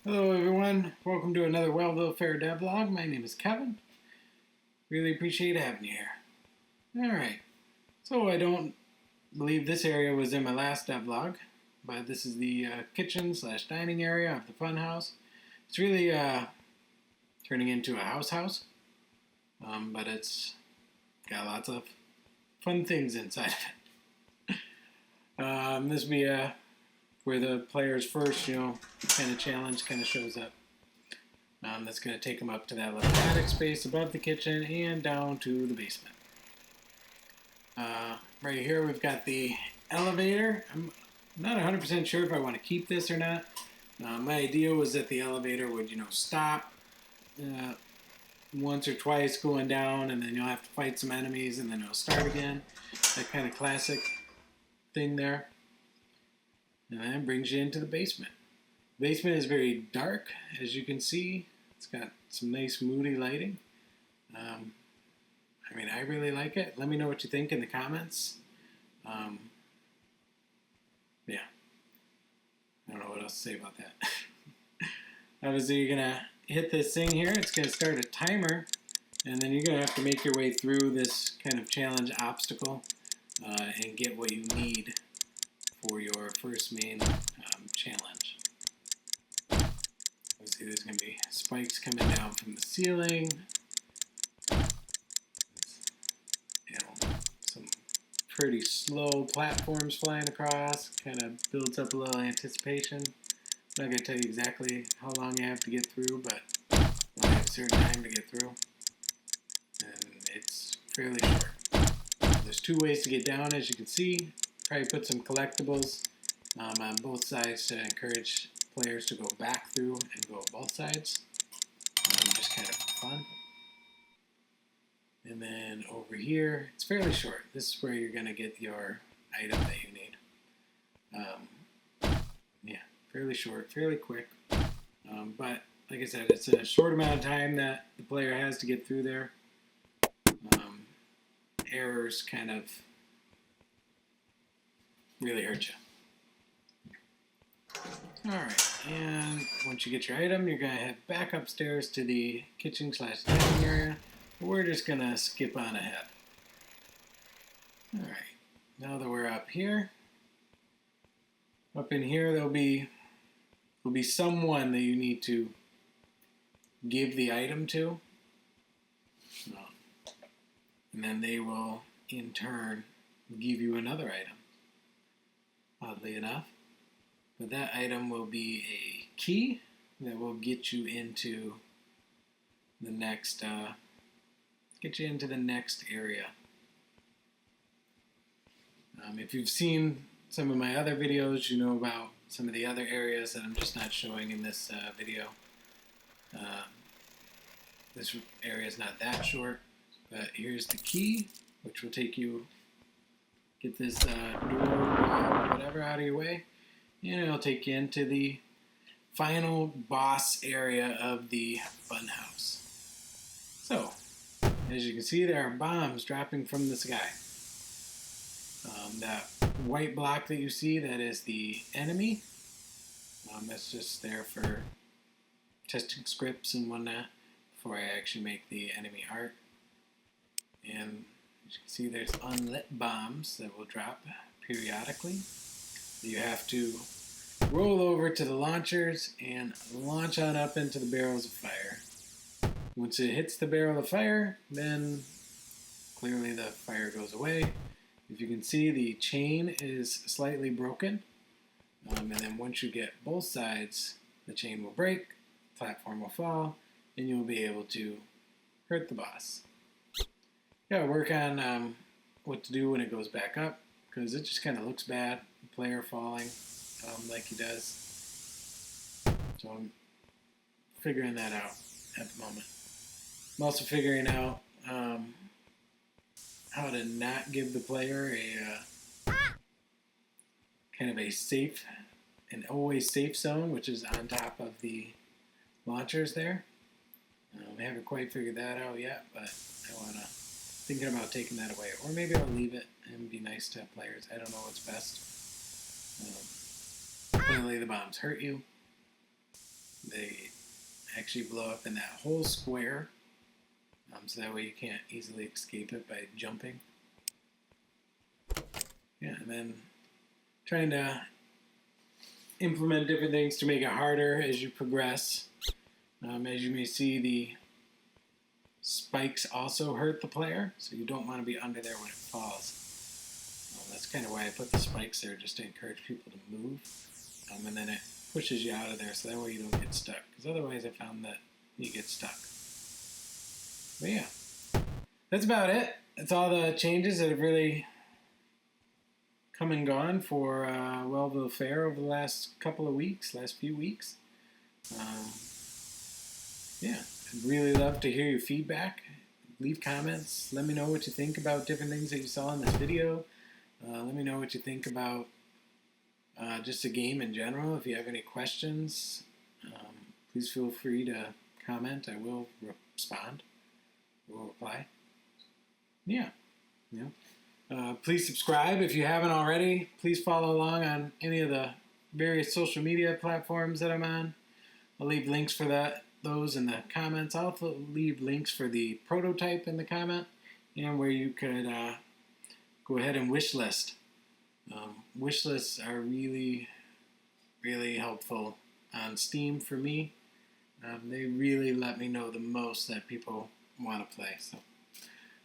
Hello everyone, welcome to another Wellville Fair Dev Log. My name is Kevin. Really appreciate having you here. Alright, so I don't believe this area was in my last devlog, but this is the kitchen / dining area of the fun house. It's really turning into a house, but it's got lots of fun things inside of it. This will be where the player's first, kind of challenge kind of shows up. That's going to take them up to that little attic space above the kitchen and down to the basement. Right here we've got the elevator. I'm not 100% sure if I want to keep this or not. My idea was that the elevator would, stop once or twice going down, and then you'll have to fight some enemies, and then it'll start again. That kind of classic thing there. And that brings you into the basement. The basement is very dark, as you can see. It's got some nice moody lighting. I really like it. Let me know what you think in the comments. Yeah. I don't know what else to say about that. Obviously, you're going to hit this thing here. It's going to start a timer. And then you're going to have to make your way through this kind of challenge obstacle and get what you need for your first main challenge. Obviously, there's going to be spikes coming down from the ceiling. Some pretty slow platforms flying across. Kind of builds up a little anticipation. I'm not going to tell you exactly how long you have to get through, but you have a certain time to get through. And it's fairly short. There's two ways to get down, as you can see. Probably put some collectibles on both sides to encourage players to go back through and go both sides. Just kind of fun. And then over here, it's fairly short. This is where you're going to get your item that you need. Yeah, fairly short, fairly quick. But like I said, it's a short amount of time that the player has to get through there. Errors kind of really hurt you. Alright, and once you get your item, you're going to head back upstairs to the kitchen / dining area. We're just going to skip on ahead. Alright, now that we're up here, up in here there'll be someone that you need to give the item to. And then they will, in turn, give you another item, oddly enough. But that item will be a key that will get you into the next area. If you've seen some of my other videos, you know about some of the other areas that I'm just not showing in this video. This area is not that short, but here's the key, which will take you, get this door, whatever, out of your way. And it'll take you into the final boss area of the funhouse. So, as you can see, there are bombs dropping from the sky. That white block that you see, that is the enemy. That's just there for testing scripts and whatnot before I actually make the enemy art. And as you can see, there's unlit bombs that will drop periodically. You have to roll over to the launchers and launch on up into the barrels of fire. Once it hits the barrel of fire, then clearly the fire goes away. If you can see, the chain is slightly broken. And then once you get both sides, the chain will break, the platform will fall, and you'll be able to hurt the boss. You gotta work on what to do when it goes back up, because it just kind of looks bad, the player falling like he does. So I'm figuring that out at the moment. I'm also figuring out how to not give the player a kind of a safe, an always safe zone, which is on top of the launchers there. I haven't quite figured that out yet, but thinking about taking that away. Or maybe I'll leave it and be nice to players. I don't know what's best. Clearly the bombs hurt you. They actually blow up in that whole square, so that way you can't easily escape it by jumping. Yeah, and then trying to implement different things to make it harder as you progress. As you may see, the spikes also hurt the player, so you don't want to be under there when it falls. That's kind of why I put the spikes there, just to encourage people to move. And then it pushes you out of there, so that way you don't get stuck. Because otherwise I found that you get stuck. But yeah, that's about it. That's all the changes that have really come and gone for Wellville Fair over the last few weeks. Yeah, I'd really love to hear your feedback. Leave comments. Let me know what you think about different things that you saw in this video. Let me know what you think about just the game in general. If you have any questions, please feel free to comment. I will respond. I will reply. Yeah. Please subscribe if you haven't already. Please follow along on any of the various social media platforms that I'm on. I'll leave links for those in the comments. I'll also leave links for the prototype in the comment, and where you could go ahead and wishlist. Wishlists are really, really helpful on Steam for me. They really let me know the most that people want to play. So,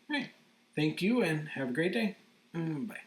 all right. Thank you and have a great day. Bye.